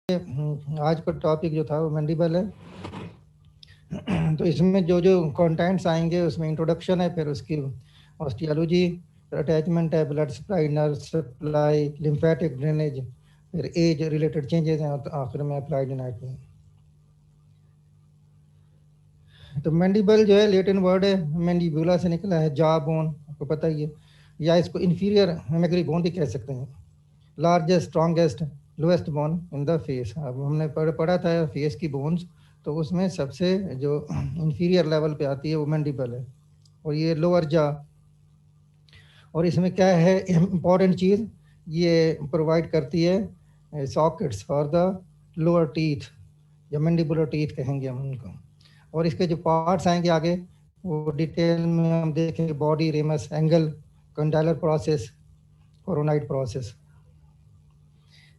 आज का टॉपिक जो था वो मैंडिबल है। तो इसमें जो जो कंटेंट्स आएंगे उसमें इंट्रोडक्शन है, फिर उसकी ऑस्टियोलॉजी, फिर अटैचमेंट है, blood supply, nerve supply, lymphatic drainage, फिर एज रिलेटेड चेंजेस हैं, और आखिर में अप्लाइड एनाटॉमी। तो मैंडिबल जो है लैटिन वर्ड है, मैंडिबुला से निकला है, जॉ बोन, आपको पता ही है, या इसको इन्फीरियर मेमोरी बोन भी कह सकते हैं। Largest strongest lowest bone in the face. अब हमने पढ़ा था फेस की बोन्स, तो उसमें सबसे जो इंफीरियर लेवल पे आती है वो मैंडिबल है, और ये लोअर जा। और इसमें क्या है इम्पॉर्टेंट चीज़, ये प्रोवाइड करती है sockets for the lower teeth, या मैंडिबुलर टीथ कहेंगे हम उनको। और इसके जो पार्ट्स आएंगे आगे वो डिटेल में हम देखेंगे, body, ramus, angle, condylar process, coronoid process.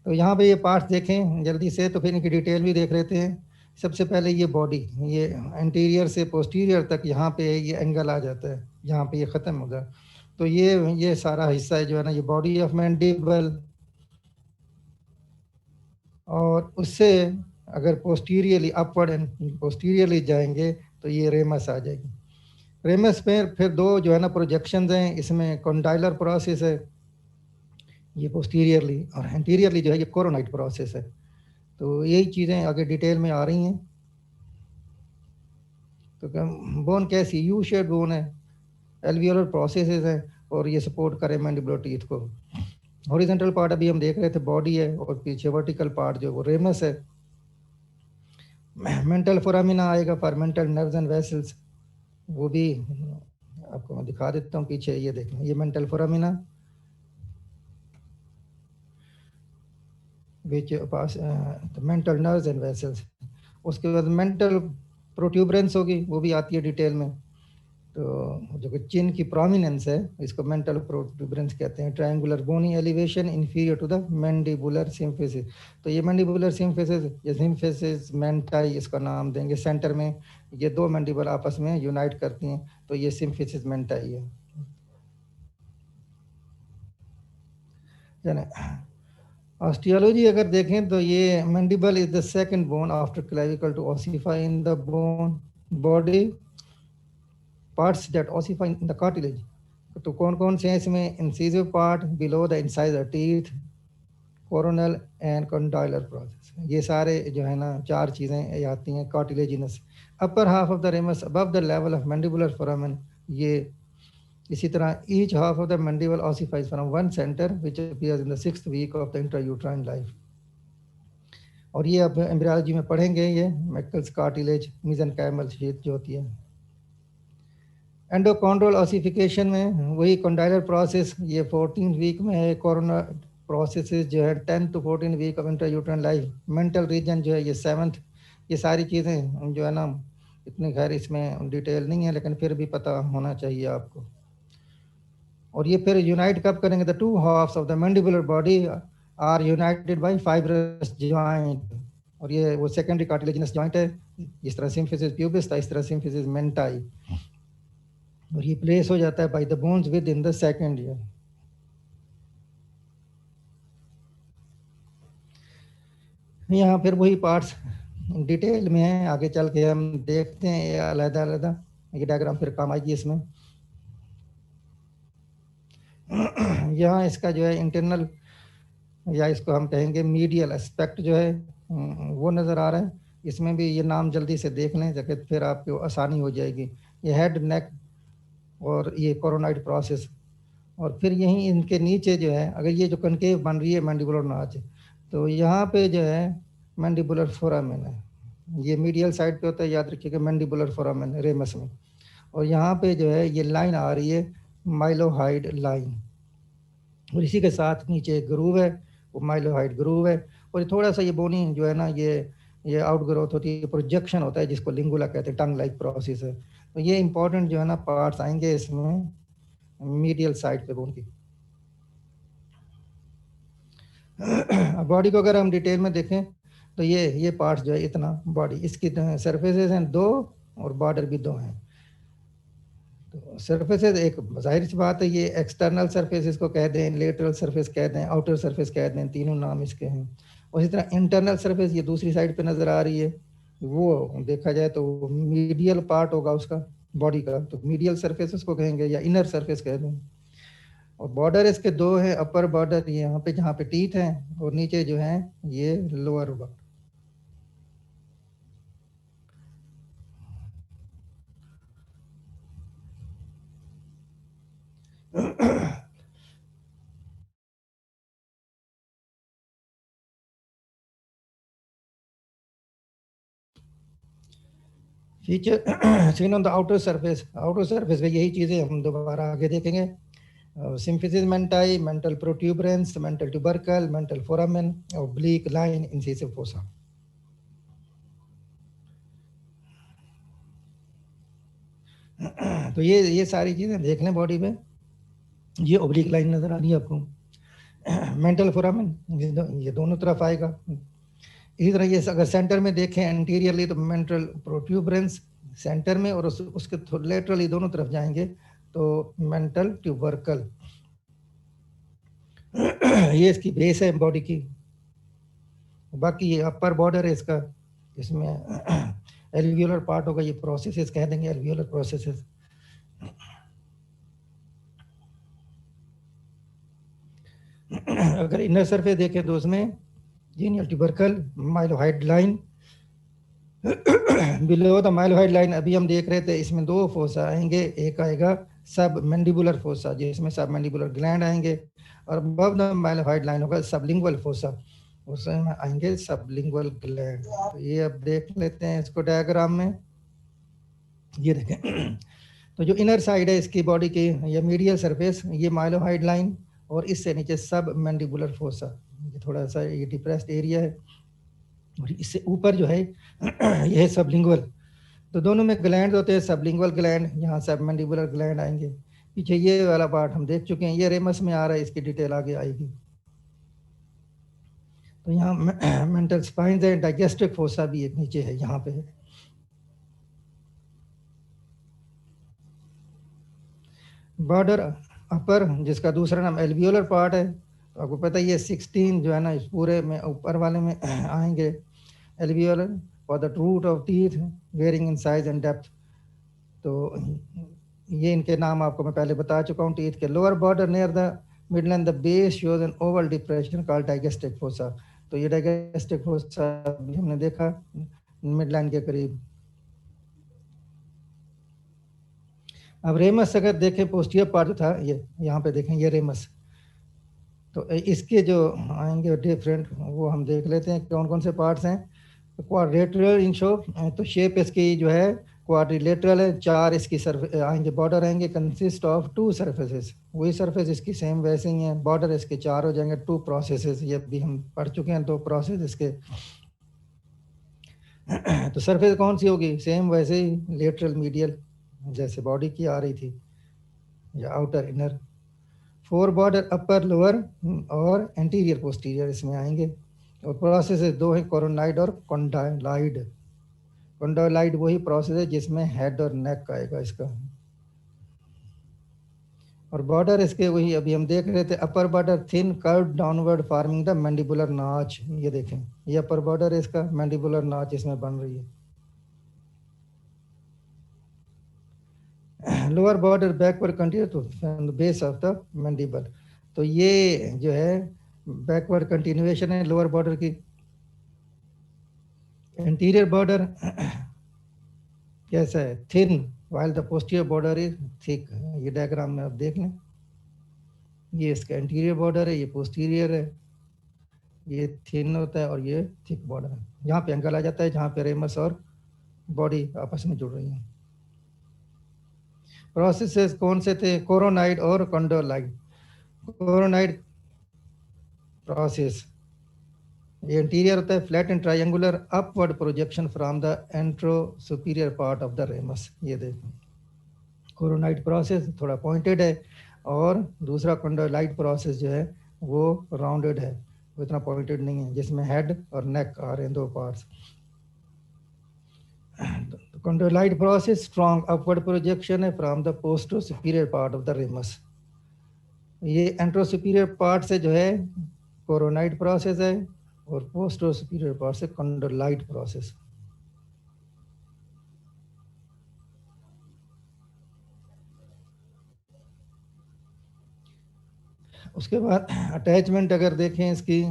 तो यहाँ पे ये पार्ट्स देखें जल्दी से, तो फिर इनकी डिटेल भी देख लेते हैं। सबसे पहले ये बॉडी, ये एंटीरियर से पोस्टीरियर तक यहाँ पे ये एंगल आ जाता है, यहाँ पे ये ख़त्म होगा। तो ये सारा हिस्सा है जो है ना, ये बॉडी ऑफ मैंडिबल। और उससे अगर पोस्टीरियरली अपवर्ड एंड पोस्टीरियरली जाएंगे तो ये रेमस आ जाएगी। रेमस में फिर दो जो है ना प्रोजेक्शंस हैं, इसमें कंडाइलर प्रोसेस है ये पोस्टीरियरली, और एंटीरियरली जो है ये कोरोनाइड प्रोसेस है। तो यही चीज़ें आगे डिटेल में आ रही हैं। तो बोन कैसी, यू शेप बोन है, एल्वियोलर प्रोसेसेस है, और ये सपोर्ट करे मैंडिबुलर टीथ को। हॉरिजॉन्टल पार्ट अभी हम देख रहे थे बॉडी है, और पीछे वर्टिकल पार्ट जो वो रेमस है। मेंटल फोरामिना आएगा for mental nerves and vessels, वो भी आपको मैं दिखा देता हूँ पीछे, ये देखें, ये mental foramina which pass mental nerves and vessels. उसके बाद मेंटल प्रोट्यूबरेंस होगी, वो भी आती है डिटेल में। तो जो चिन की प्रोमिनेंस है इसको मेंटल प्रोट्यूबरेंस कहते हैं। Triangular bony elevation inferior to the mandibular symphysis. तो ये मैंडिबुलर सिम्फिसिस या सिम्फिसिस मेंटाई इसका नाम देंगे। सेंटर में ये दो मैंडिबल आपस में यूनाइट करती हैं, तो ये सिम्फिसिस मेंटाई है। जाने ऑस्टियोलॉजी अगर देखें तो ये mandible is the second bone after clavicle to ossify in the bone body, parts that ossify in the cartilage. तो कौन कौन से हैं इसमें, incisive part below the incisor teeth, coronal and condylar process. ये सारे जो है ना चार चीज़ें आती हैं cartilaginous. Upper half of the ramus above the level of mandibular foramen. ये इसी तरह each half of the mandible ossifies from one center which appears in the 6th week of the intrauterine life. और ये अब embryology में पढ़ेंगे, ये मैकल्स cartilage, mesenchymal sheath जो होती है। एंडोकॉन्ड्रोल ऑसिफिकेशन में वही कंडाइलर प्रोसेस, ये 14 वीक में है। कोरोना प्रोसेस जो है 10 to 14 week of intrauterine life. Mental region जो है ये 7th। ये सारी चीज़ें जो है ना इतने खैर इसमें डिटेल नहीं है, लेकिन फिर भी पता होना चाहिए आपको। और ये फिर यूनाइट कब करेंगे, the two halves of the mandibular body are united by fibrous joint. और ये वो सेकेंडरी कार्टिलेजिनस जॉइंट है, इस तरह सिम्फिसिस प्यूबिस था, इस तरह सिम्फिसिस मेंटाई। और ये प्लेस हो जाता है by the bones with in the second year. यहाँ फिर वही पार्ट्स डिटेल में है, आगे चल के हम देखते हैं ये अलग अलग। ये डायग्राम फिर काम आएगी इसमें। यहाँ इसका जो है इंटरनल, या इसको हम कहेंगे मीडियल एस्पेक्ट जो है वो नज़र आ रहा है। इसमें भी ये नाम जल्दी से देख लें ताकि फिर आपको आसानी हो जाएगी। ये हेड, नेक, और ये कोरोनाइड प्रोसेस। और फिर यहीं इनके नीचे जो है, अगर ये जो कनकेव बन रही है मैंडिबुलर नॉच, तो यहाँ पे जो है मैंडिबुलर फोरामेन है। ये मीडियल साइड पे होता है, याद रखिएगा, मैंडिबुलर फोरामेन रेमस में। और यहाँ पे जो है ये लाइन आ रही है माइलोहाइड लाइन, और इसी के साथ नीचे एक ग्रूव है, वो माइलोहाइड ग्रूव है। और ये थोड़ा सा ये बोनी जो है ना ये आउट ग्रोथ होती है, प्रोजेक्शन होता है जिसको लिंगुला कहते हैं, टंग लाइक प्रोसेस है। तो ये इंपॉर्टेंट जो है ना पार्ट्स आएंगे इसमें मीडियल साइड पे बोन की। बॉडी को अगर हम डिटेल में देखें तो ये पार्ट्स जो है इतना बॉडी, इसकी सरफेसेस हैं दो और बॉर्डर भी दो हैं। तो सरफेसेस एक जाहिर सी बात है, ये एक्सटर्नल सरफेस इसको कह दें, लेटरल सरफेस कह दें, आउटर सरफेस कह दें, तीनों नाम इसके हैं। उसी तरह इंटरनल सरफेस ये दूसरी साइड पे नजर आ रही है, वो देखा जाए तो मीडियल पार्ट होगा उसका बॉडी का, तो मीडियल सरफेस उसको कहेंगे या इनर सरफेस कह दें। और बॉर्डर इसके दो हैं, अपर बॉर्डर यहाँ पे जहाँ पे टीथ हैं, और नीचे जो है ये lower border. Feature seen on the outer surface पे यही चीज़ें हम दोबारा आगे देखेंगे। Symphysis menti, mental protuberance, mental tubercle, mental foramen, oblique line, incisive fossa. तो ये सारी चीज़ें देख लें बॉडी में। ये ओब्लिक लाइन नज़र आ रही है आपको। मेंटल फोरामेन ये दोनों तरफ आएगा। इसी तरह ये अगर सेंटर में देखें एंटीरियरली तो मेंटल प्रोट्यूबरेंस सेंटर में, और उसके लेटरली दोनों तरफ जाएंगे तो मेंटल ट्यूबरकल। ये इसकी बेस है बॉडी की। बाकी ये अपर बॉर्डर है इसका, इसमें एल्वियोलर पार्ट होगा, ये प्रोसेसेस कह देंगे, एल्वियोलर प्रोसेसेस। अगर इनर सरफेस देखें तो उसमें genial tubercle, mylohyoid line, below the mylohyoid line अभी हम देख रहे थे, इसमें दो फोसा आएंगे, एक आएगा सब मैंडिबुलर फोसा जिसमें सब मैंडिबुलर ग्लैंड आएंगे, और अबव द माइलोहाइड लाइन होगा सबलिंगुअल फोसा, उसमें आएंगे सबलिंगुअल ग्लैंड। तो ये अब देख लेते हैं इसको डायग्राम में। ये देखें तो जो इनर साइड है इसकी बॉडी की, ये मीडियल सरफेस, ये माइलोहाइड लाइन, और इससे नीचे सब मैंडिबुलर फोसा, ये थोड़ा सा ये डिप्रेस्ड एरिया है, और इससे ऊपर जो है यह है सबलिंगुअल। तो दोनों में ग्लैंड होते हैं, सबलिंगुअल ग्लैंड, यहाँ सब मैंडिबुलर ग्लैंड आएंगे। पीछे ये वाला पार्ट हम देख चुके हैं, ये रेमस में आ रहा है, इसकी डिटेल आगे आएगी। तो यहाँ मेंटल स्पाइन्स है, डाइजेस्टिक फोसा भी एक नीचे है, यहाँ पे है। बॉर्डर अपर जिसका दूसरा नाम एल्वियोलर पार्ट है, तो आपको पता है ये 16 जो है ना इस पूरे में ऊपर वाले में आएंगे alveolar for the root of teeth varying in size and depth. तो ये इनके नाम आपको मैं पहले बता चुका हूँ। टीथ के lower border near the middle and the base shows N Oval depression called डाइजेस्टिक fossa. तो ये डाइजेस्टिक फोसा भी हमने देखा मिड लाइन के करीब। अब रेमस अगर देखें पोस्टीरियर पार्ट जो था, ये यहाँ पे देखें ये रेमस, तो इसके जो आएंगे डिफरेंट वो हम देख लेते हैं कौन कौन से पार्ट्स हैं। तो क्वाड्रिलेटरल इन शेप, तो शेप इसकी जो है क्वाड्रिलेटरल है, चार इसकी आएंगे बॉर्डर आएंगे, कंसिस्ट ऑफ टू सरफेसेस, वही सरफेस इसकी सेम वैसे ही है, बॉर्डर इसके चार हो जाएंगे, टू प्रोसेसेस, ये भी हम पढ़ चुके हैं, दो प्रोसेस इसके। तो सरफेस कौन सी होगी, सेम वैसे ही लेटरल मीडियल जैसे बॉडी की आ रही थी, या outer inner. Four border upper lower और एंटीरियर पोस्टीरियर इसमें आएंगे। और प्रोसेस दो है, कोरोनाइड और कॉन्डाइलाइड। कॉन्डाइलाइड वही प्रोसेस है जिसमें हेड और नेक आएगा इसका। और बॉर्डर इसके वही अभी हम देख रहे थे, upper border thin curve downward farming the mandibular notch. ये देखें ये अपर बॉर्डर है इसका, मैंडिबुलर नॉच इसमें बन रही है। Lower border backward continue to base of the mandible. तो ये जो है बैकवर्ड कंटिन्यूएशन है लोअर बॉर्डर की। इंटीरियर बॉर्डर कैसा है, thin, while the posterior border is thick। ये डायग्राम में आप देख लें, ये इसका इंटीरियर बॉर्डर है, ये पोस्टीरियर है, ये थिन होता है और ये थिक बॉर्डर है। यहाँ पे एंगल आ जाता है जहाँ पे रेमस और बॉडी आपस में जुड़ रही हैं। प्रोसेसेस कौन से थे, कोरोनाइड और कॉन्डोलाइड। कोरोनाइड प्रोसेस ये इंटीरियर होता है, flat and triangular upward projection from the anterosuperior part of the ramus. ये देखो कोरोनाइड प्रोसेस थोड़ा पॉइंटेड है, और दूसरा कॉन्डोलाइड प्रोसेस जो है वो राउंडेड है, वो इतना पॉइंटेड नहीं है, जिसमें हेड और नेक आ रहे हैं दो parts. Chondrolyte process, strong upward projection है from the posterior part of the ramus. ये एंट्रोसुपीरियर पार्ट से जो है कोरोनाइड प्रोसेस है और पोस्टोसुपीरियर पार्ट से कॉन्डोलाइट प्रोसेस। उसके बाद अटैचमेंट अगर देखें इसकी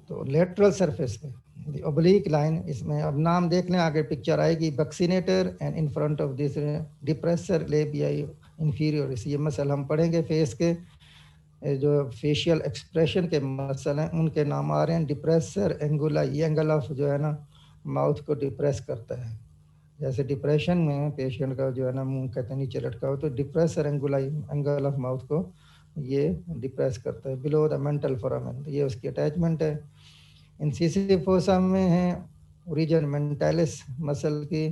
तो लेटरल सरफेस पे ओब्लिक लाइन, इसमें अब नाम देख लें, आगे पिक्चर आएगी, buccinator and in front of this depressor labii inferioris. ये मसल हम पढ़ेंगे फेस के, जो फेशियल एक्सप्रेशन के मसल हैं उनके नाम आ रहे हैं। डिप्रेसर एंगुला, ये एंगल ऑफ जो है ना माउथ को डिप्रेस करता है। जैसे डिप्रेशन में पेशेंट का जो है ना मुंह कहते हैं नीचे लटका हो, तो डिप्रेसर एंगुला एंगल ऑफ माउथ को ये डिप्रेस करता है। बिलो द मेंटल फोरामेन, ये उसकी अटैचमेंट है। इंसिसिव फोसा में है ओरिजिन मेंटालिस मसल की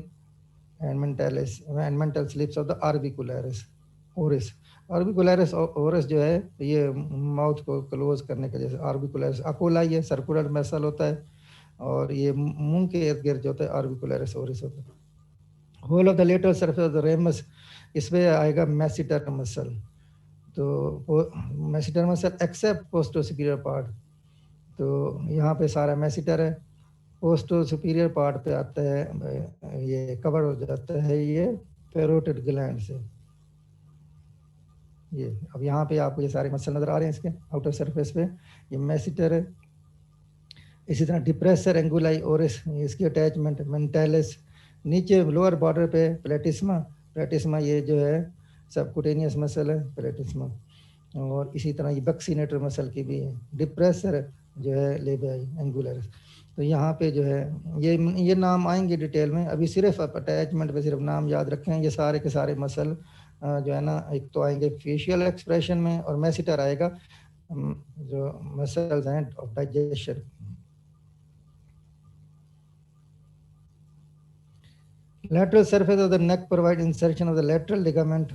and mental slips of the orbicularis oris. Orbicularis oris जो है ये माउथ को क्लोज करने के, जैसे आर्बिकुलरिस अकोला ये सर्कुलर मसल होता है और ये मुंह के इर्द गिर्द जो होता है आर्बिकुलरिस ओरिस होता है। Whole of the lateral surface of the ramus, इसमें आएगा मेसिटर मसल। तो masseter muscle except postero superior part, तो यहाँ पे सारा मेसिटर है। पोस्टो सुपीरियर पार्ट पे आता है, ये कवर हो जाता है ये पैरोटिड ग्लैंड से। ये अब यहाँ पे आपको ये सारे मसल नजर आ रहे हैं इसके आउटर सरफेस पे, ये मेसिटर है। इसी तरह डिप्रेसर एंगुलाई ओरिस, इसकी अटैचमेंट मेंटालिस। नीचे लोअर बॉर्डर पे प्लेटिस्मा, प्लेटिस्मा ये जो है सबकुटेनियस मसल है प्लेटिस्मा। और इसी तरह ये वैक्सीनेटर मसल की भी है। डिप्रेसर जो है लेबियाई एंगुलरिस। तो यहाँ पे जो है ये नाम आएंगे डिटेल में, अभी सिर्फ अटैचमेंट पे सिर्फ नाम याद रखें। ये सारे के सारे मसल जो है ना एक तो आएंगे फेशियल एक्सप्रेशन में, और मेसिटर आएगा जो मसल्स हैं of digestion. Lateral surface of the neck provide insertion of the lateral ligament।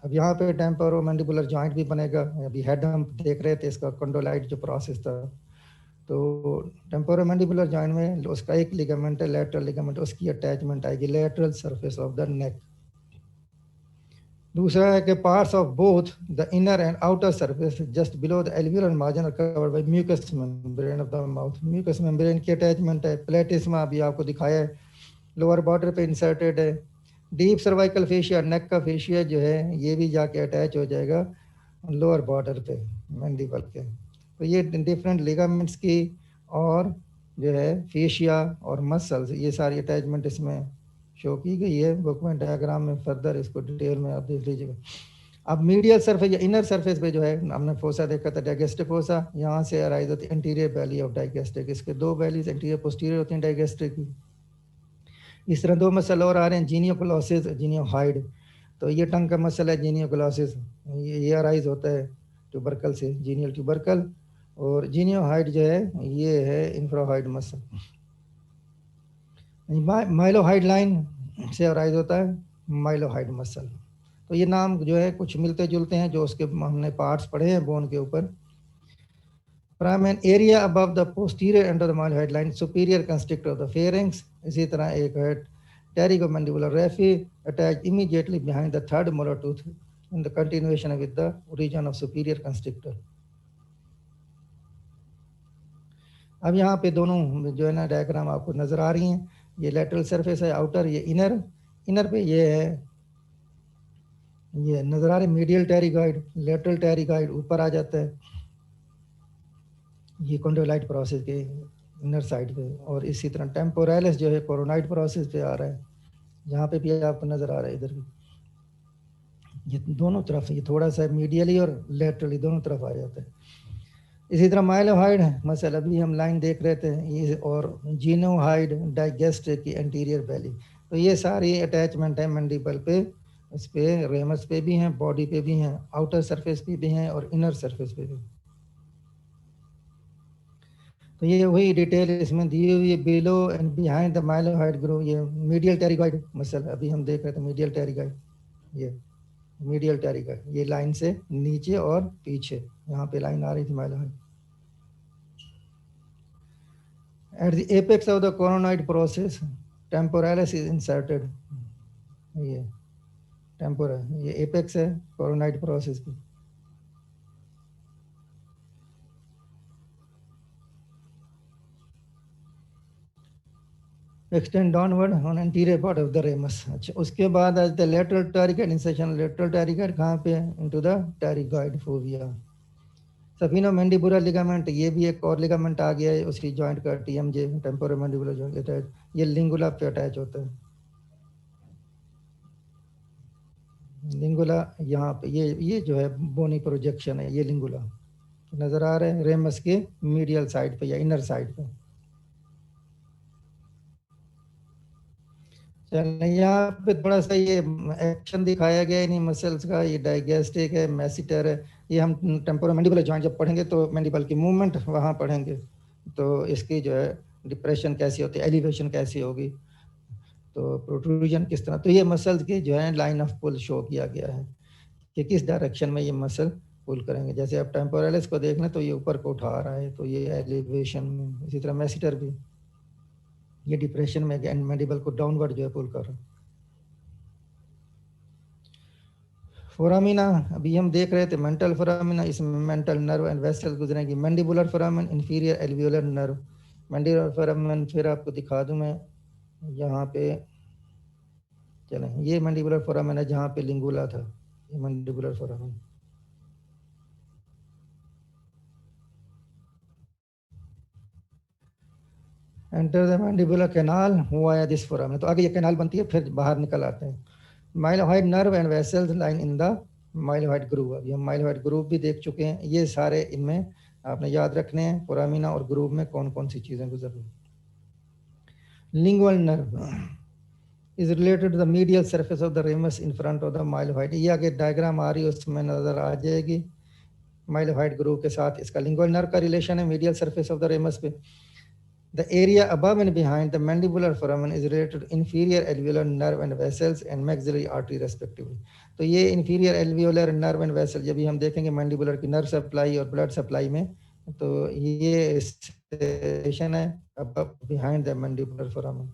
अब यहाँ पे टेम्पोरोमैंडिबुलर जॉइंट भी बनेगा। अभी हेड हम देख रहे थे, इसका कंडोलाइट जो प्रोसेस था, तो टेम्पोरोमैंडिबुलर जॉइंट में उसका एक लिगामेंट है लेटरल लिगामेंट, उसकी अटैचमेंट आएगी lateral surface of the neck. दूसरा है कि parts of both the inner and outer surface just below the alveolar margin are covered by mucous membrane of the mouth. Mucous membrane की attachment है। Platysma अभी आपको दिखाया है, लोअर बॉर्डर पे इंसर्टेड है। डीप सर्वाइकल फेशिया, नेक का fascia जो है ये भी जाके अटैच हो जाएगा लोअर बॉर्डर पे मैंडिबल के। तो ये डिफरेंट लिगामेंट्स की और जो है फेशिया और मसल्स, ये सारी अटैचमेंट इसमें शो की गई है बुक में, डायग्राम में फर्दर इसको डिटेल में आप देख लीजिएगा। अब मीडियल सरफेस या इनर सरफेस पे जो है हमने फोसा देखा था डाइगेस्टिक फोसा, यहाँ से अराइज होती है एंटीरियर वैली ऑफ डाइगेस्टिक। इसके दो वैलीज एंटीरियर पोस्टीरियर होती हैं डाइगेस्टिक की। इस तरह दो मसल और आ रहे हैं, जीनियोग्लोसिस जीनियोहाइड। तो ये टंग का मसल है जीनियोग्लोसिस, ये अराइज होता है ट्यूबरकल से, जीनियल ट्यूबरकल। और जीनियोहाइड जो है ये है इंफ्राहाइड मसल। माइलोहाइड लाइन से अराइज होता है माइलोहाइड मसल। तो ये नाम जो है कुछ मिलते जुलते हैं जो उसके हमने पार्ट्स पढ़े हैं बोन के ऊपर। Prime an area above the posterior end of the mylohyoid line, superior constrictor of the pharynx। इसी तरह एक है pterygomandibular raphe attached immediately behind the third molar tooth in the continuation with the region of superior constrictor। अब यहाँ पे दोनों जो है ना डायग्राम आपको नजर आ रही हैं, ये लेटरल सरफेस है आउटर, ये इनर। इनर पे ये है, ये नजर आ रहे मीडियल टेरिगॉइड, लेटरल टेरिगॉइड ऊपर आ जाता है, ये कॉन्डोलाइट प्रोसेस के इनर साइड पे। और इसी तरह टेम्पोरालिस जो है कोरोनाइट प्रोसेस पे आ रहा है, यहाँ पे भी आपको नजर आ रहा है इधर भी, ये दोनों तरफ, ये थोड़ा सा मीडियली और लेटरली दोनों तरफ आ जाता है। इसी तरह माइलोहाइड मसल अभी हम लाइन देख रहे थे ये, और जीनोहाइड डाइगेस्टिक की एंटीरियर वैली। तो ये सारी अटैचमेंट है मैंडिबल पे, इस पे रेमस पे भी हैं, बॉडी पे भी हैं, आउटर सरफेस पे भी हैं और इनर सरफेस पे भी। तो ये वही डिटेल इसमें दी हुई है। Below and behind the mylohyoid grow, ये मीडियल टेरिगॉइड मसल अभी हम देख रहे थे, मीडियल टेरिगॉइड, ये मीडियल टेरिगॉइड, ये लाइन से नीचे और पीछे यहाँ पे लाइन आ रही थी mylohyoid. At the apex of the coronoid process, temporalis is inserted. ये टेम्पोरल, ये एपेक्स है कोरोनाइड प्रोसेस की. Extend downward on anterior part of the ramus. अच्छा, उसके बाद आज the lateral pterygoid insertion. Lateral pterygoid कहाँ पे है? Into the pterygoid fovea. Sphenomandibular मैंडिबुलर लिगामेंट, ये भी एक और लिगामेंट आ गया है उसकी जॉइंट का, TMJ, temporal mandibular joint attach. ये लिंगुला पे अटैच होता है. लिंगुला यहाँ पे, ये जो है बोनी प्रोजेक्शन है, ये लिंगुला नजर आ रहा है रेमस के मीडियल साइड पे या इनर साइड पे. चलिए यहाँ पे थोड़ा सा ये एक्शन दिखाया गया है इन मसल्स का. ये डाइगेस्टिक है, मैसिटर है. ये हम टेम्पोरोमैंडिबुलर जॉइंट जब पढ़ेंगे तो मैंडिबल की मूवमेंट वहाँ पढ़ेंगे, तो इसकी जो है डिप्रेशन कैसी होती है, एलिवेशन कैसी होगी, तो प्रोट्रूजन किस तरह. तो ये मसल्स की जो है लाइन ऑफ पुल शो किया गया है कि किस डायरेक्शन में ये मसल पुल करेंगे. जैसे आप टेम्पोरलिस को देख लें तो ये ऊपर को उठा रहा है, तो ये एलिवेशन में. इसी तरह मैसिटर भी ये डिप्रेशन में एंड मैंडिबल को डाउनवर्ड जो है पुल कर रहा है. फोरामिना अभी हम देख रहे थे, मेंटल फोरामिना. इसमें मेंटल नर्व एंड वेसल गुजरेंगी. Mandibular foramen, inferior alveolar nerve. Mandibular foramen फिर आपको दिखा दूं मैं यहाँ पे. चलें, ये मैंडिबुलर फोरामिन है जहाँ पे लिंगुला था. ये mandibular foramen. Enter the mandibular canal हुआ है दिस फोरामिन. तो आगे ये कैनाल बनती है, फिर बाहर निकल आते हैं. Mylohyoid nerve and vessels line in the mylohyoid groove. अभी हम माइलोहाइड ग्रूव भी देख चुके हैं. ये सारे इनमें आपने याद रखने हैं फोरामिना और ग्रूव में कौन कौन सी चीजें गुजर रही. Lingual nerve is related to the medial surface of the ramus in front of the mylohyoid. ये आगे डायग्राम आ रही है उसमें नजर आ जाएगी. माइलोहाइड ग्रूव के साथ इसका लिंगुअल नर्व का रिलेशन है medial surface of the ramus पे. The area above and behind the mandibular foramen is related to inferior alveolar nerve and vessels and maxillary artery respectively. तो ये inferior alveolar nerve and vessel जब भी हम देखेंगे mandibular की nerve supply और blood supply में, तो ये स्टेशन है above behind the mandibular foramen.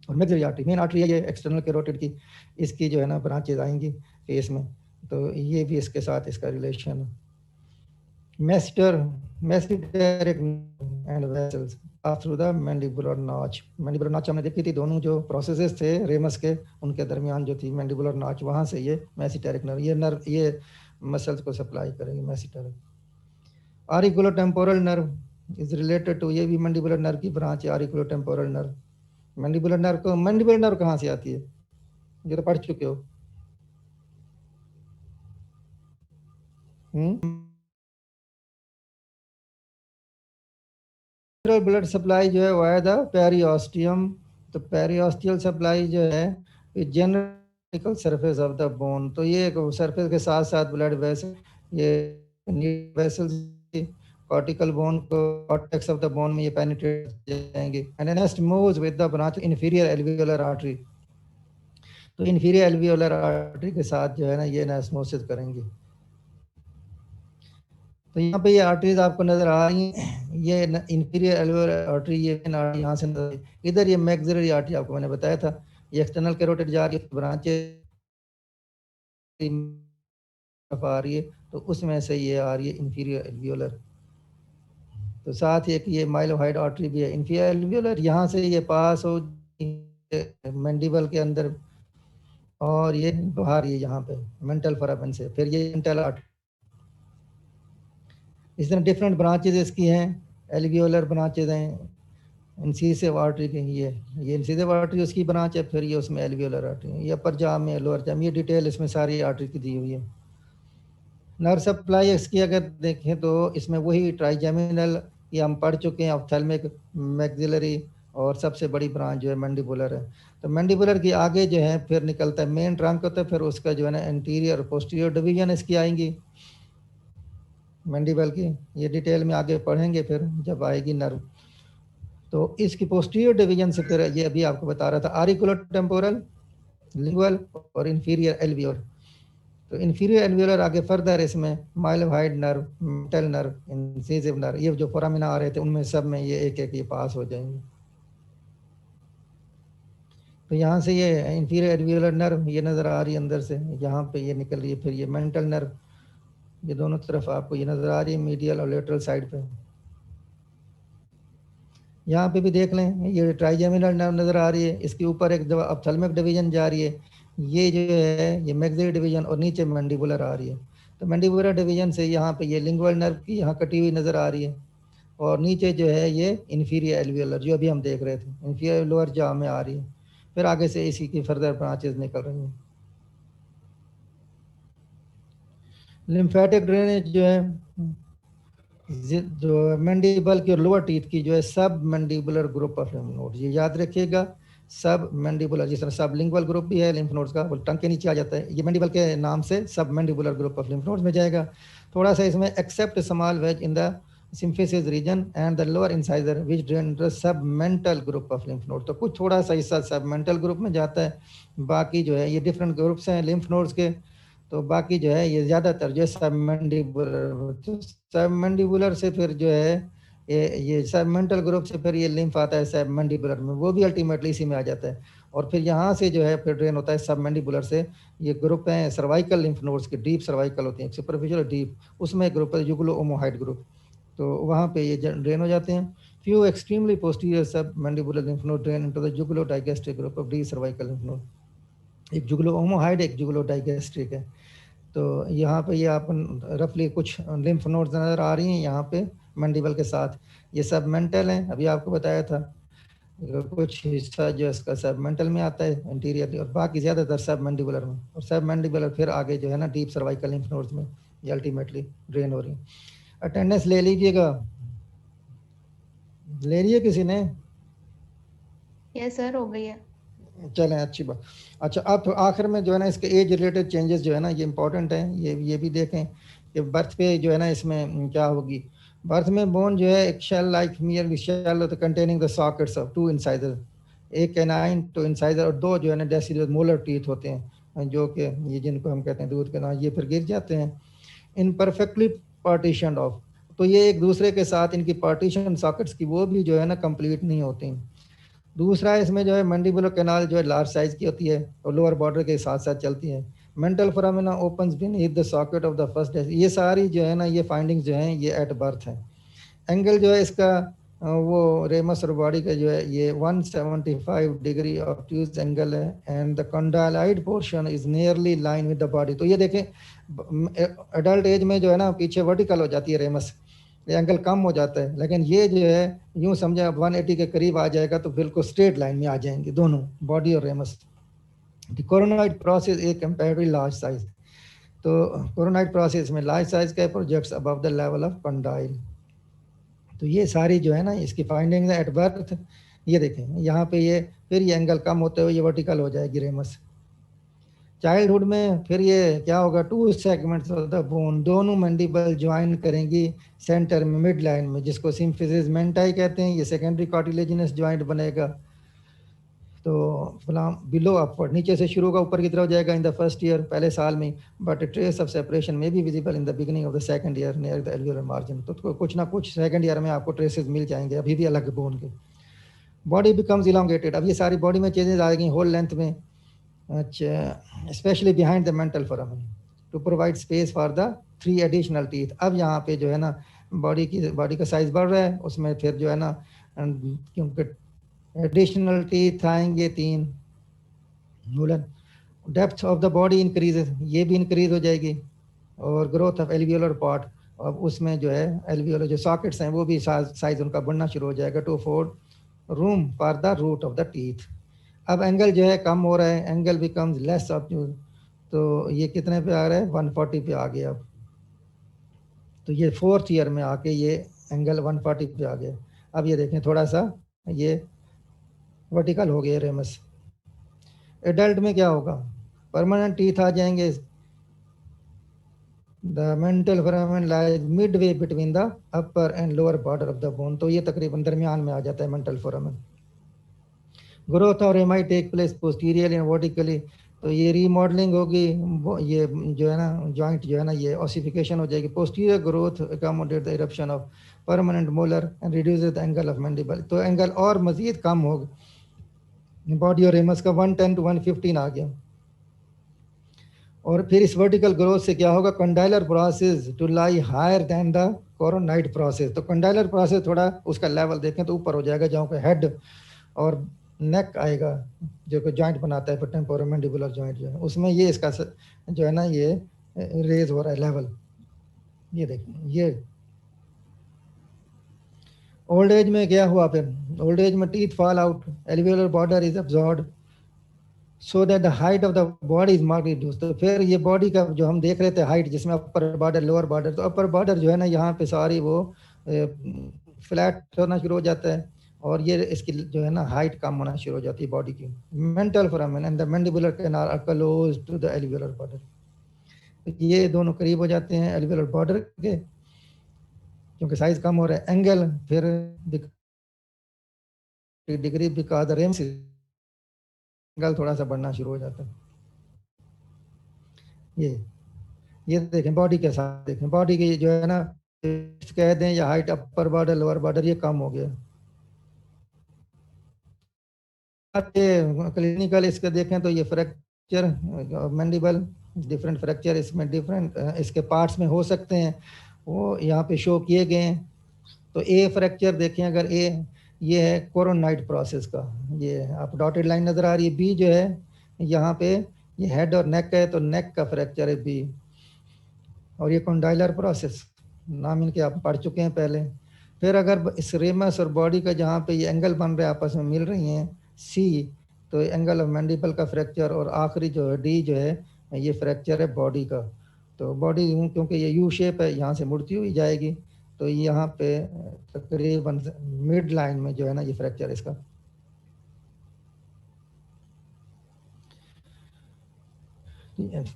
और मैक्सिलरी आर्टरी, मेन आर्टरी है ये एक्सटर्नल कैरोटिड की, इसकी जो है ना ब्रांचेज आएंगी फेस में, तो ये भी इसके साथ इसका रिलेशन है. Master and vessels through the mandibular notch. Mandibular notch हमने देखी थी, दोनों जो प्रोसेसेस थे रेमस के उनके दरमियान जो थी मैंडिबुलर नॉच, वहाँ से ये मैसिटेरिक नर्व, ये मसल्स को सप्लाई करेगी मैसिटेरिक. ऑरिकुलोटेम्पोरल नर्व इज रिलेटेड टू, ये भी मैंडिबुलर नर्व की ब्रांच है ऑरिकुलोटेम्पोरल नर्व. मैंडिबुलर नर्व कहाँ से आती है, ये तो पढ़ चुके हो. ब्लड सप्लाई जो है वाया द पेरियोस्टियम. तो पेरियोस्टियल सप्लाई जो है general surface of the bone. तो ये सरफेस के साथ साथ ब्लड वेसल, ये वेसल्स कॉर्टिकल बोन को कॉर्टेक्स ऑफ द बोन में ये पेनिट्रेट जाएंगे. And next moves with the branch inferior alveolar artery. तो इंफीरियर एल्वियोलर आर्टरी के साथ जो है ना ये एनास्मोसिस करेंगे. तो यहाँ पे ये आर्टरीज आपको नजर आ रही हैं. ये इंफीरियर एल्वियोलर आर्टरी, ये यहाँ से नजर, इधर ये मैक्सिलरी आर्टरी आपको मैंने बताया था, ये एक्सटर्नल कैरोटिड जा रही है, ब्रांचेस आ रही है, तो उसमें से ये आ रही है इंफीरियर एल्वियोलर. तो साथ ही एक ये माइलोहाइड आर्टरी भी है इंफीरियर एल्वियोलर, यहाँ से ये पास हो मैंडिबल के अंदर और ये बाहर ये यहाँ पे मेंटल फोरामेन से, फिर ये मेंटल आर्टरी. इस तरह डिफरेंट ब्रांचेज इसकी हैं, एल्वियोलर ब्रांचेज हैं इंसिसिव आर्टरी की. ये इंसिसिव आर्टरी उसकी ब्रांच है, फिर ये उसमें एल्वियोलर आर्टरी, ये अपर जाम में लोअर जाम, ये डिटेल इसमें सारी आर्टरी की दी हुई है. नर्व सप्लाई इसकी अगर देखें तो इसमें वही ट्राइजेमिनल ये हम पढ़ चुके हैं, ऑप्थेल्मिक, मैक्सिलरी और सबसे बड़ी ब्रांच जो है मैंडिबुलर है. तो मैंडिबुलर की आगे जो है फिर निकलता है मेन ट्रंक होता है, फिर उसका जो है ना एंटीरियर पोस्टीरियर डिवीजन इसकी आएंगी मैंडिबल की, ये डिटेल में आगे पढ़ेंगे फिर जब आएगी नर्व. तो इसकी पोस्टीरियर डिवीजन से फिर ये अभी आपको बता रहा था ऑरिकुलोटेम्पोरल, लिंगुअल और इंफीरियर एल्वियोलर. तो इन्फीरियर एल्वियोलर आगे फर्दर इसमें mylohyoid nerve, mental nerve, incisive nerve, ये जो फोरामिना आ रहे थे उनमें सब में ये एक एक ये पास हो जाएंगे। तो यहाँ से ये इन्फीरियर एल्वियोलर नर्व ये नज़र आ रही है अंदर से, यहाँ पे ये निकल रही है। फिर ये मेंटल नर्व, ये दोनों तरफ आपको ये नज़र आ रही है मीडियल और लेटरल साइड पे। यहाँ पे भी देख लें, ये ट्राइजेमिनल नर्व नज़र आ रही है, इसके ऊपर एक ऑप्थेल्मिक डिवीजन जा रही है, ये जो है ये मैक्सिलरी डिवीजन, और नीचे मैंडिबुलर आ रही है। तो मैंडिबुलर डिवीजन से यहाँ पे ये लिंगुअल नर्व की यहाँ कटी हुई नज़र आ रही है, और नीचे जो है ये इन्फीरियर एल्वियोलर जो अभी हम देख रहे थे, इन्फीरियर लोअर जॉ में आ रही है। फिर आगे से इसी की फर्दर ब्रांचेस निकल रही हैं। लिम्फेटिक ड्रेनेज जो है जो मैंडिबल की और लोअर टीथ की जो है सब mandibular group of lymph node, ये याद रखिएगा, सब मैंडिबुलर, जिस तरह सब लिंगुअल ग्रुप भी है लिम्फ नोड्स का, वो टंग के नीचे आ जाता है, ये मैंडिबल के नाम से submandibular group of lymph nodes में जाएगा। थोड़ा सा इसमें except small wedge in the symphysis region and the lower incisor which drain the submental group of lymph node, तो कुछ थोड़ा सा हिस्सा सब मेंटल ग्रुप में जाता है, बाकी जो है ये डिफरेंट ग्रुप्स हैं लिम्फ नोड्स के, तो बाकी जो है ये ज़्यादातर जो है सबमैंडिबुलर, तो सबमैंडिबुलर से फिर जो है ये सबमेंटल ग्रुप से फिर ये लिम्फ आता है सबमैंडिबुलर में, वो भी अल्टीमेटली इसी में आ जाता है। और फिर यहाँ से जो है फिर ड्रेन होता है सबमैंडिबुलर से, ये ग्रुप हैं सर्वाइकल लिम्फ नोड्स के, डीप सर्वाइकल होती हैं, सुपरफिशियल डीप, उसमें एक ग्रुप है जुगुलो ओमोहाइड ग्रुप, तो वहाँ पे ये ड्रेन हो जाते हैं। Few extremely posterior submandibular lymph node drain into the jugulodigastric group of deep cervical lymph node, एक जुगुलो ओमोहाइड एक जुगुलो डाइगेस्ट्रिक है। तो यहाँ पे ये आप रफली कुछ लिम्फ नोड्स नज़र आ रही हैं यहाँ पे मैंडिबल के साथ, ये सब मेंटल हैं, अभी आपको बताया था, कुछ हिस्सा जो इसका सब मेंटल में आता है इंटीरियर, और बाकी ज़्यादातर सब मैंडिबुलर में, और सब मैंडिबुलर फिर आगे जो है ना डीप सर्वाइकल लिम्फ नोड्स में ये अल्टीमेटली ड्रेन हो रही है। अटेंडेंस ले लीजिएगा, ले रही है किसी ने? यस सर, हो गई है। चलें, अच्छी बात। अच्छा, अब तो आखिर में जो है ना इसके एज रिलेटेड चेंजेस जो है ना ये इंपॉर्टेंट हैं, ये भी देखें कि बर्थ पे जो है ना इसमें क्या होगी। बर्थ में बोन जो है एक shell like mere shell containing the sockets of two incisor, एक कैनाइन टू इंसाइजर, और दो जो है ना डेसिडुअस मोलर टीथ होते हैं, जो कि ये जिनको हम कहते हैं दूध के ना, ये फिर गिर जाते हैं इन परफेक्टली पार्टीशन ऑफ, तो ये एक दूसरे के साथ इनकी पार्टीशन सॉकेट्स की वो भी जो है ना कंप्लीट नहीं होती। दूसरा इसमें जो है मैंडिबुलर कैनाल जो है लार्ज साइज की होती है और लोअर बॉर्डर के साथ साथ चलती है। Mental foramina opens beneath the socket of the first, ये सारी जो है ना ये फाइंडिंग्स जो हैं ये एट बर्थ है। एंगल जो है इसका वो रेमस और बॉडी का जो है ये 175 डिग्री ऑब्ट्यूज एंगल है, and the condyloid portion is nearly line with the body. तो ये देखें एडल्ट एज में जो है ना पीछे वर्टिकल हो जाती है रेमस, ये एंगल कम हो जाता है, लेकिन ये जो है यूं समझे अब 180 के करीब आ जाएगा तो बिल्कुल स्ट्रेट लाइन में आ जाएंगे दोनों बॉडी और ramus. The coronoid process A comparatively large size, तो कोरोनॉइड प्रोसेस में लार्ज साइज का projects above the level of condyle. तो ये सारी जो है ना इसकी फाइंडिंग्स एट बर्थ, ये देखें यहाँ पे ये फिर ये एंगल कम होते हुए ये वर्टिकल हो जाएगी रेमस। चाइल्डहुड में फिर ये क्या होगा, two segments of the bone, दोनों मैंडिबल ज्वाइन करेंगी सेंटर में मिड लाइन में, जिसको सिम्फिसिस मेंटाई कहते हैं, ये सेकेंडरी कार्टिलेजिनस ज्वाइंट बनेगा। तो फ्लाम बिलो अपवर्ड, नीचे से शुरू होगा ऊपर की तरफ जाएगा इन द फर्स्ट ईयर, पहले साल में, बट ट्रेस ऑफ सेपरेशन में be visible in the beginning of the second year near the alveolar margin. तो कुछ ना कुछ सेकंड ईयर में आपको ट्रेसेस मिल जाएंगे अभी भी अलग बोन के। बॉडी बिकम्स इलोंगेटेड, अब ये सारी बॉडी में चेंजेस आ गई होल लेंथ में, अच्छा specially behind the mental foramen to provide space for the 3 additional teeth. अब यहाँ पे जो है ना बॉडी का साइज बढ़ रहा है, उसमें फिर जो है ना क्योंकि एडिशनल टीथ आएंगे 3 मूलन, depth of the body increases, ये भी इंक्रीज हो जाएगी, और ग्रोथ ऑफ एल्वियोलर पार्ट, अब उसमें जो है एल्वियोलर जो सॉकेट्स हैं वो भी साइज उनका बढ़ना शुरू हो जाएगा, to afford room for the root of the teeth. अब एंगल जो है कम हो रहा है, एंगल बिकम्स लेस ऑब्ट्यूज, तो ये कितने पे आ रहा है 140 पे आ गया अब, तो ये 4th ईयर में आके ये एंगल 140 पे आ गया। अब ये देखें थोड़ा सा ये वर्टिकल हो गया रेमस। एडल्ट में क्या होगा, परमानेंट टीथ आ जाएंगे, the mental foramen lies Midway between the upper and lower border of the bone, तो ये तकरीबन दरमियान में आ जाता है मेंटल फोरामेन। ग्रोथ और एमाई take place posterior and vertically तो ये रीमॉडलिंग होगी, ये जो है ना जॉइंट जो है ना ये ऑसिफिकेशन हो जाएगी। Posterior growth accommodate the eruption of permanent molar and reduce the angle of mandible. तो एंगल और मजीद कम होगा, बॉडी और रेमस का 110 to 115 आ गया। और फिर इस वर्टिकल ग्रोथ से क्या होगा, condylar process to lie higher than the coronoid process. तो कंडाइलर प्रोसेस थोड़ा उसका लेवल देखें तो ऊपर हो जाएगा, जहाँ पे हेड और नेक आएगा जो कि जॉइंट बनाता है फिर टेम्पोरोमैंडिबुलर जॉइंट जो है, उसमें ये इसका जो है ना ये रेज हो रहा है लेवल। ये देखें, ये ओल्ड एज में क्या हुआ, फिर ओल्ड एज में teeth fall out, alveolar border is absorbed so that the height of the body is markedly reduce. तो फिर ये बॉडी का जो हम देख रहे थे हाइट, जिसमें अपर बॉर्डर लोअर बॉर्डर, तो अपर बॉर्डर जो है ना यहाँ पे सारी वो फ्लैट होना शुरू हो जाता है, और ये इसकी जो है ना हाइट कम होना शुरू हो जाती है बॉडी की। Mental foramen and the mandibular canal are close to the alveolar border. ये दोनों करीब हो जाते हैं एल्वियोलर बॉर्डर के, क्योंकि साइज कम हो रहा है। एंगल फिर degree because the ram angle थोड़ा सा बढ़ना शुरू हो जाता है। ये देखें बॉडी के साथ, देखें बॉडी की जो है ना कह दें या height upper border lower border ये कम हो गया। क्लिनिकल इसके देखें तो ये फ्रैक्चर मैंडिबल डिफरेंट फ्रैक्चर इसमें डिफरेंट इसके पार्ट्स में हो सकते हैं, वो यहाँ पे शो किए गए हैं। तो ए फ्रैक्चर देखें, अगर ए ये है कोरोनाइड प्रोसेस का, ये आप डॉटेड लाइन नज़र आ रही है। बी जो है यहाँ पे ये हेड और नेक है, तो नेक का फ्रैक्चर है बी। और ये कंडाइलर प्रोसेस नाम इनके आप पढ़ चुके हैं पहले। फिर अगर इस रेमस और बॉडी का जहाँ पे ये एंगल बन रहे हैं आपस में मिल रही हैं सी, तो एंगल ऑफ मैंडिबल का फ्रैक्चर, और आखिरी जो है डी जो है ये फ्रैक्चर है बॉडी का। तो बॉडी क्योंकि ये यू शेप है यहाँ से मुड़ती हुई जाएगी, तो यहाँ पे तकरीबन मिड लाइन में जो है ना ये फ्रैक्चर इसका।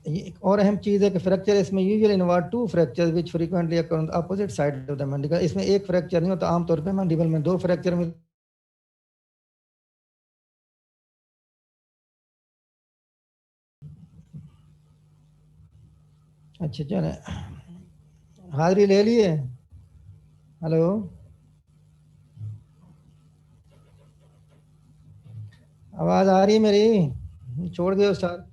एक और अहम चीज़ है कि फ्रैक्चर इसमें usually involve two fracture which frequently occur on the opposite side of the mandible. इसमें एक फ्रैक्चर नहीं होता, आमतौर पे मैंडिबल में दो फ्रैक्चर में। अच्छा चले, हाजिरी ले लिए। हेलो, आवाज़ आ रही है मेरी? छोड़ दियो सर,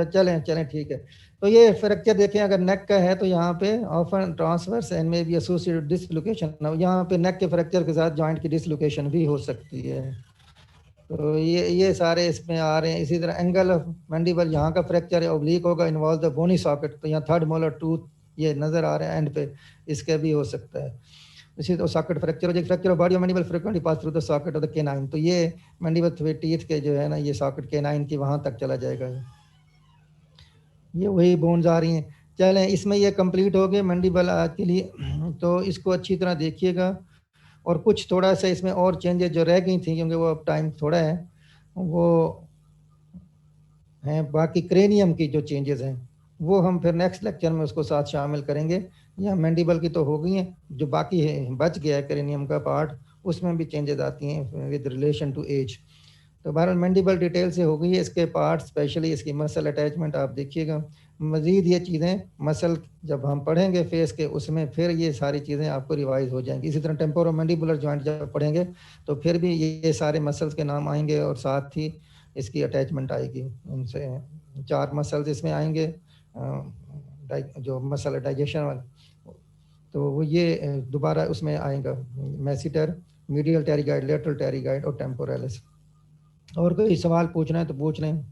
चलें चलें ठीक है। तो ये फ्रैक्चर देखें, अगर नेक का है तो यहाँ पे ऑफन ट्रांसवर्स एंड में भी एसोसिएटेड डिसलोकेशन, यहाँ पे नेक के फ्रैक्चर के साथ जॉइंट की डिसलोकेशन भी हो सकती है। तो ये सारे इसमें आ रहे हैं। इसी तरह एंगल ऑफ मैंडिबल, यहाँ का फ्रैक्चर है ऑब्लिक होगा, इन्वॉल्व द बोनी सॉकेट, तो यहाँ थर्ड मोलर टूथ ये नज़र आ रहा है एंड पे, इसका भी हो सकता है। इसी तो सॉकेट फ्रैक्चर हो जाएगा। Fracture of body of mandible frequently pass through the socket of the canine, तो ये मैंडिबल टीथ के जो है ना ये सॉकेट केनाइन की वहाँ तक चला जाएगा। ये वही बोन्स आ रही हैं। चलें, इसमें ये कंप्लीट हो गए मैंडिबल आज के लिए, तो इसको अच्छी तरह देखिएगा। और कुछ थोड़ा सा इसमें और चेंजेस जो रह गई थी, क्योंकि वो अब टाइम थोड़ा है, वो हैं बाकी क्रेनियम की जो चेंजेस हैं वो हम फिर नेक्स्ट लेक्चर में उसको साथ शामिल करेंगे। या मैंडिबल की तो हो गई हैं, जो बाकी है बच गया है क्रेनियम का पार्ट, उसमें भी चेंजेस आती हैं विद रिलेशन टू एज। तो बहरहाल मैंडिबल डिटेल से हो गई है। इसके पार्ट स्पेशली इसकी मसल अटैचमेंट आप देखिएगा। मज़ीद ये चीज़ें मसल जब हम पढ़ेंगे फेस के, उसमें फिर ये सारी चीज़ें आपको रिवाइज हो जाएंगी। इसी तरह टेम्पोरोमैंडिबुलर जॉइंट जब पढ़ेंगे तो फिर भी ये सारे मसल्स के नाम आएंगे, और साथ ही इसकी अटैचमेंट आएगी। उनसे 4 मसल्स इसमें आएंगे, जो मसल डाइजेशन वाले, तो वो ये दोबारा उसमें आएगा मैसिटर, मीडियल टेरिगाइड, लेटरल टेरिगाइड और टेम्पोरलिस। और कोई सवाल पूछना है तो पूछ लें।